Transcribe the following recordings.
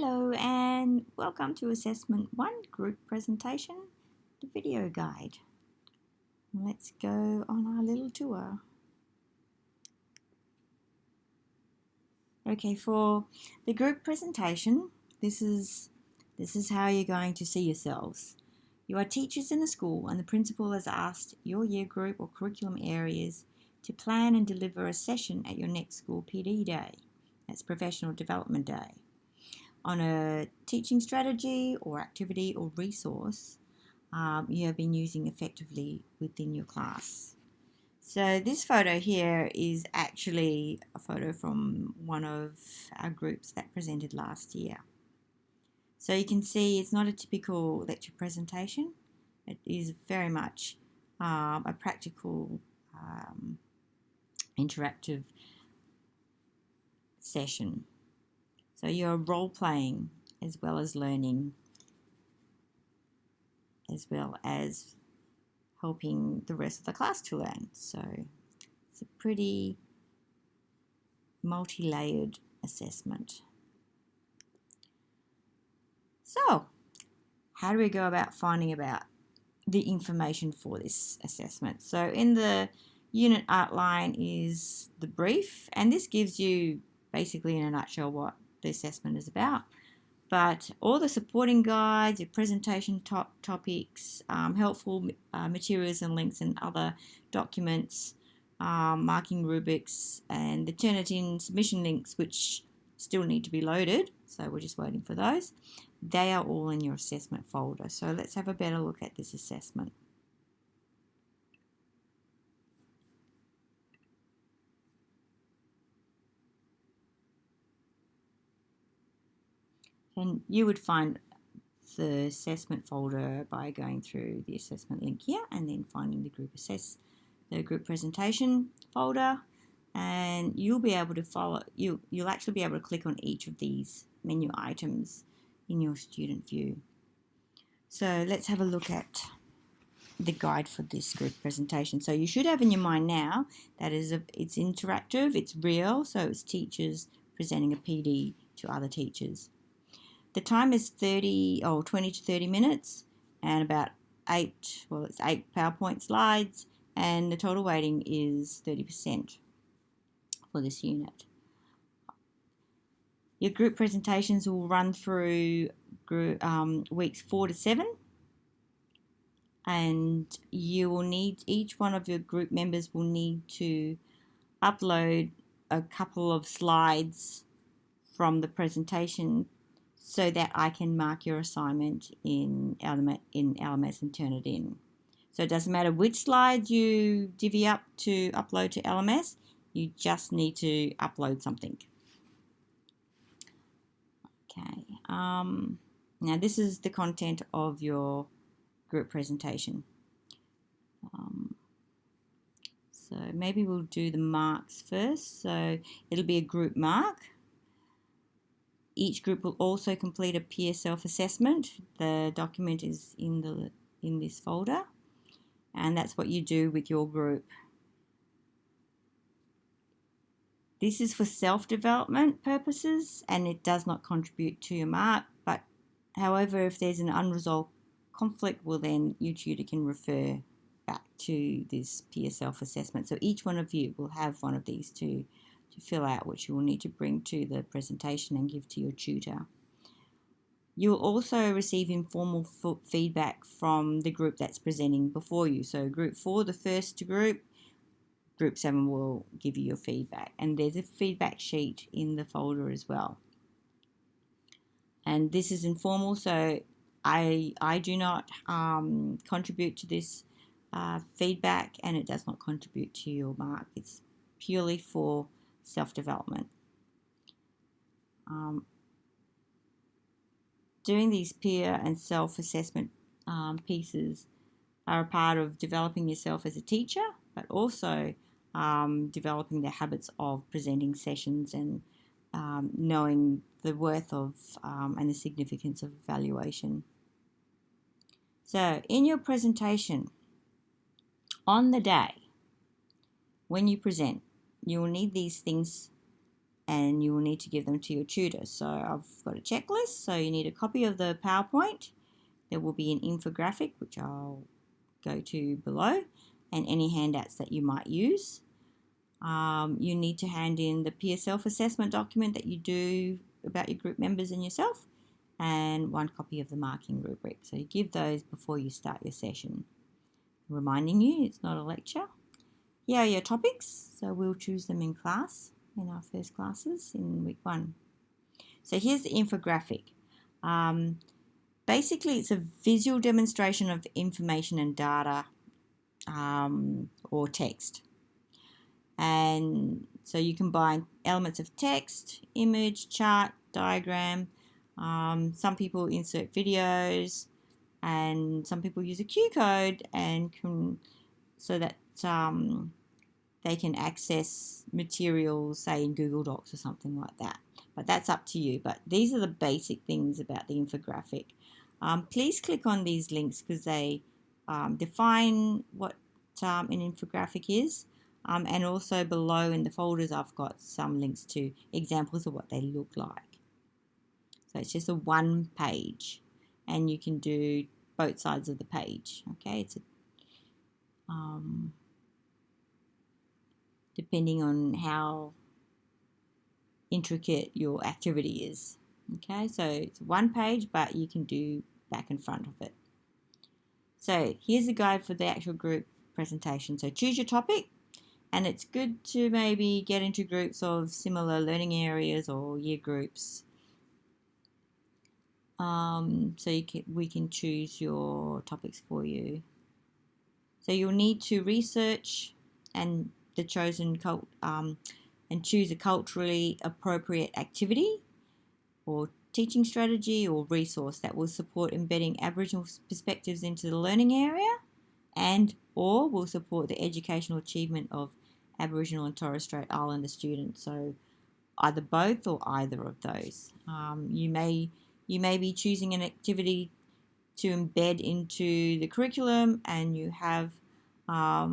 Hello and welcome to Assessment 1 Group Presentation, the video guide. Let's go on our little tour. Okay, for the group presentation, this is how you're going to see yourselves. You are teachers in a school and the principal has asked your year group or curriculum areas to plan and deliver a session at your next school PD day. That's Professional Development Day, on a teaching strategy or activity or resource you have been using effectively within your class. So this photo here is actually a photo from one of our groups that presented last year. So you can see it's not a typical lecture presentation. It is very much a practical interactive session. So you're role-playing as well as learning, as well as helping the rest of the class to learn. So it's a pretty multi-layered assessment. So how do we go about finding about the information for this assessment? So in the unit outline is the brief, and this gives you basically in a nutshell what the assessment is about. But all the supporting guides, your presentation topics, helpful materials and links and other documents, marking rubrics, and the Turnitin submission links, which still need to be loaded, so we're just waiting for those. They are all in your assessment folder. So let's have a better look at this assessment. And you would find the assessment folder by going through the assessment link here and then finding the group presentation folder, and you'll be able to follow. You'll actually be able to click on each of these menu items in your student view. So let's have a look at the guide for this group presentation. So you should have in your mind now that it's interactive, it's real, so it's teachers presenting a PD to other teachers. The time is 20 to 30 minutes and about 8 PowerPoint slides, and the total weighting is 30% for this unit. Your group presentations will run through weeks 4 to 7, and you will need, each one of your group members will need to upload a couple of slides from the presentation so that I can mark your assignment in LMS and turn it in. So it doesn't matter which slides you divvy up to upload to LMS, you just need to upload something. Okay, now this is the content of your group presentation. So maybe we'll do the marks first. So it'll be a group mark. Each group will also complete a peer self-assessment. The document is in this folder, and that's what you do with your group. This is for self-development purposes and it does not contribute to your mark, but however, if there's an unresolved conflict, well then your tutor can refer back to this peer self-assessment. So each one of you will have one of these to fill out, which you will need to bring to the presentation and give to your tutor. You will also receive informal feedback from the group that's presenting before you. So group 4, the first group 7 will give you your feedback, and there's a feedback sheet in the folder as well. And this is informal, so I do not contribute to this feedback, and it does not contribute to your mark. It's purely for self-development. Doing these peer and self-assessment pieces are a part of developing yourself as a teacher, but also developing the habits of presenting sessions and knowing the worth of and the significance of evaluation. So in your presentation, on the day when you present, you will need these things and you will need to give them to your tutor. So I've got a checklist. So you need a copy of the PowerPoint. There will be an infographic, which I'll go to below, and any handouts that you might use. You need to hand in the peer self-assessment document that you do about your group members and yourself, and one copy of the marking rubric. So you give those before you start your session. Reminding you, it's not a lecture. Here are your topics, so we'll choose them in class, in our first classes in week 1. So here's the infographic. Basically, it's a visual demonstration of information and data or text. And so you combine elements of text, image, chart, diagram. Some people insert videos, and some people use a Q code and so that they can access materials, say in Google Docs or something like that. But that's up to you. But these are the basic things about the infographic. Please click on these links because they define what an infographic is. And also below in the folders, I've got some links to examples of what they look like. So it's just a one page, and you can do both sides of the page. Okay, it's depending on how intricate your activity is. Okay, so it's one page, but you can do back and front of it. So here's a guide for the actual group presentation. So choose your topic. And it's good to maybe get into groups of similar learning areas or year groups. So we can choose your topics for you. So you'll need to research and choose a culturally appropriate activity or teaching strategy or resource that will support embedding Aboriginal perspectives into the learning area and or will support the educational achievement of Aboriginal and Torres Strait Islander students. So either both or either of those. You may be choosing an activity to embed into the curriculum, and you have a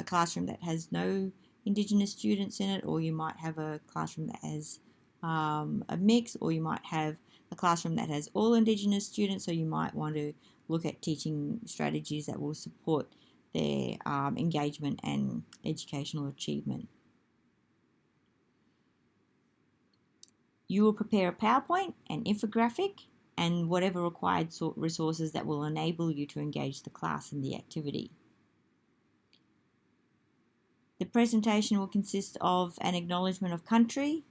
classroom that has no Indigenous students in it, or you might have a classroom that has a mix, or you might have a classroom that has all Indigenous students. So you might want to look at teaching strategies that will support their engagement and educational achievement. You will prepare a PowerPoint, an infographic, and whatever required resources that will enable you to engage the class in the activity. The presentation will consist of an acknowledgement of country,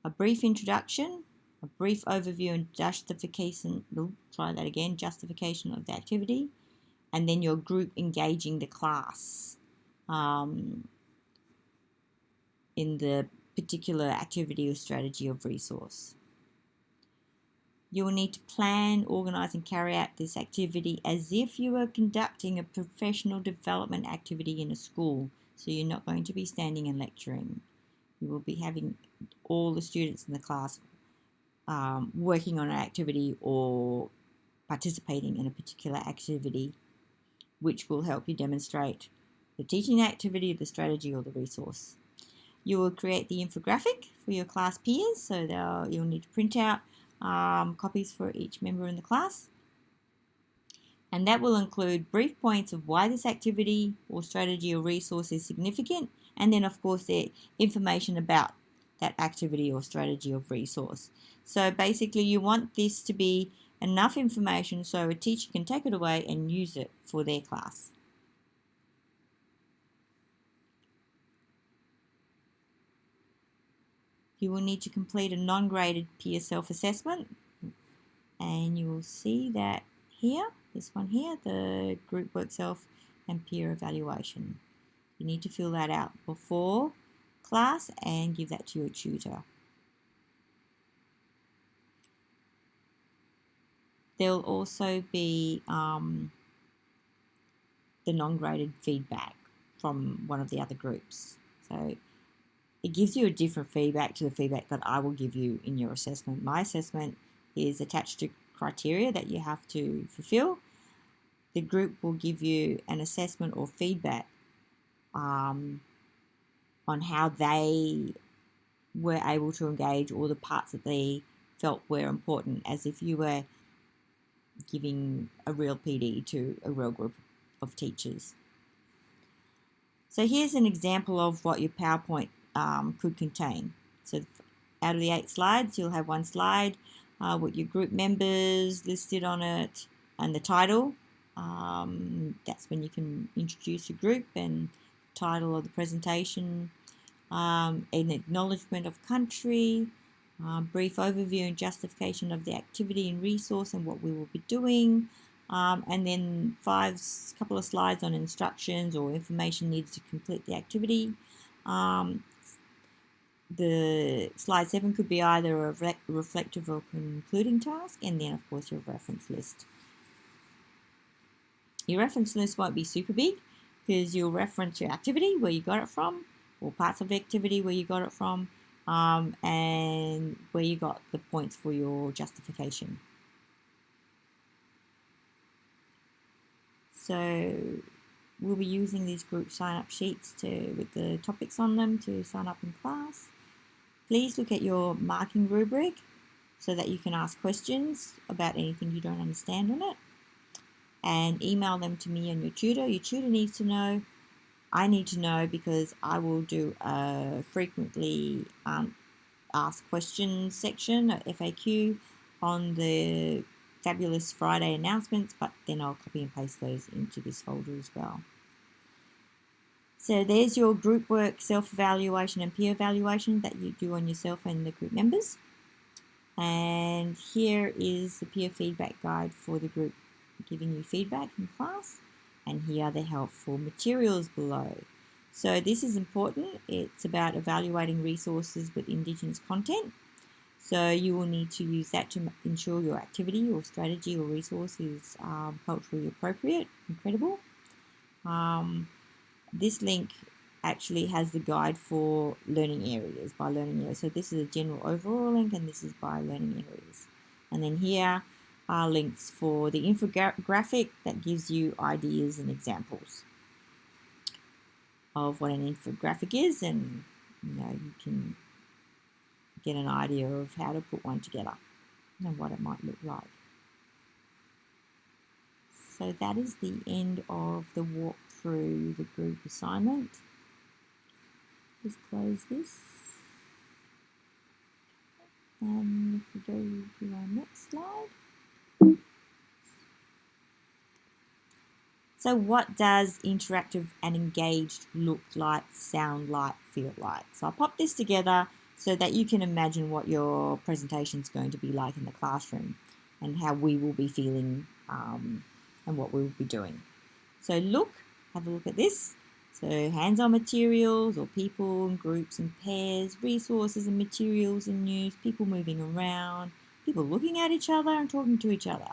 a brief introduction, a brief overview and justification of the activity, and then your group engaging the class in the particular activity or strategy of resource. You will need to plan, organise and carry out this activity as if you were conducting a professional development activity in a school. So you're not going to be standing and lecturing. You will be having all the students in the class working on an activity or participating in a particular activity, which will help you demonstrate the teaching activity, the strategy or the resource. You will create the infographic for your class peers, so you'll need to print out copies for each member in the class. And that will include brief points of why this activity or strategy or resource is significant, and then of course the information about that activity or strategy or resource. So basically you want this to be enough information so a teacher can take it away and use it for their class. You will need to complete a non-graded peer self-assessment, and you will see that here, this one here, the group work self and peer evaluation. You need to fill that out before class and give that to your tutor. There will also be the non-graded feedback from one of the other groups. So it gives you a different feedback to the feedback that I will give you in your assessment. My assessment is attached to criteria that you have to fulfill. The group will give you an assessment or feedback on how they were able to engage all the parts that they felt were important, as if you were giving a real PD to a real group of teachers. So here's an example of what your PowerPoint could contain. So out of the 8 slides, you'll have one slide with your group members listed on it and the title. That's when you can introduce your group and title of the presentation, an acknowledgement of country, brief overview and justification of the activity and resource and what we will be doing, and then couple of slides on instructions or information needed to complete the activity. The slide 7 could be either a reflective or concluding task, and then of course your reference list. Your reference list won't be super big because you'll reference your activity, where you got it from, or parts of the activity where you got it from, and where you got the points for your justification. So we'll be using these group sign-up sheets with the topics on them to sign up in class. Please look at your marking rubric so that you can ask questions about anything you don't understand on it, and email them to me and your tutor. Your tutor needs to know. I need to know, because I will do a frequently asked questions section, FAQ, on the Fabulous Friday announcements, but then I'll copy and paste those into this folder as well. So there's your group work, self-evaluation and peer evaluation that you do on yourself and the group members. And here is the peer feedback guide for the group, giving you feedback in class. And here are the helpful materials below. So this is important. It's about evaluating resources with Indigenous content. So you will need to use that to ensure your activity or strategy or resource is culturally appropriate and credible. This link actually has the guide for learning areas, by learning areas. So this is a general overall link, and this is by learning areas. And then here are links for the infographic that gives you ideas and examples of what an infographic is, and you can get an idea of how to put one together and what it might look like. So that is the end of the walk through the group assignment. Just close this. And if we go to our next slide. So what does interactive and engaged look like, sound like, feel like? So I'll pop this together so that you can imagine what your presentation is going to be like in the classroom and how we will be feeling and what we will be doing. So have a look at this. So hands-on materials, or people and groups and pairs, resources and materials and news, people moving around, people looking at each other and talking to each other.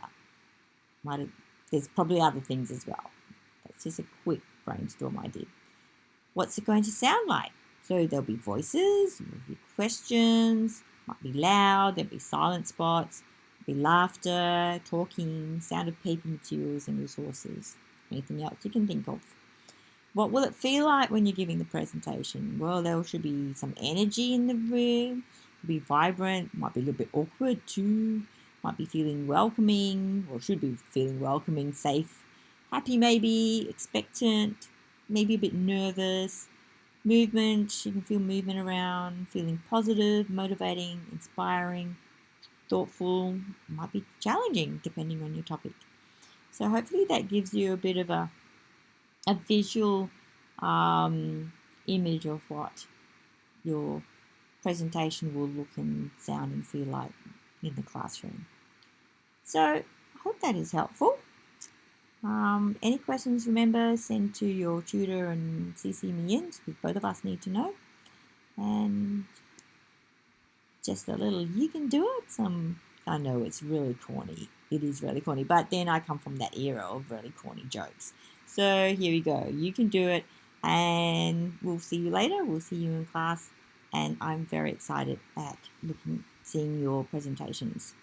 There's probably other things as well. That's just a quick brainstorm I did. What's it going to sound like? So there'll be voices, there'll be questions, might be loud, there'll be silent spots, there'll be laughter, talking, sound of paper materials and resources. Anything else you can think of. What will it feel like when you're giving the presentation? Well, there should be some energy in the room, it'll be vibrant, might be a little bit awkward too, might be feeling welcoming, or should be feeling welcoming, safe, happy maybe, expectant, maybe a bit nervous. Movement, you can feel movement around, feeling positive, motivating, inspiring, thoughtful, might be challenging depending on your topic. So hopefully that gives you a bit of a visual image of what your presentation will look and sound and feel like in the classroom. So I hope that is helpful. Any questions, remember, send to your tutor and CC me in, because both of us need to know. And just a little, you can do it. I know it's really corny. It is really corny, but then I come from that era of really corny jokes. So here we go. You can do it, and we'll see you later. We'll see you in class, and I'm very excited at seeing your presentations.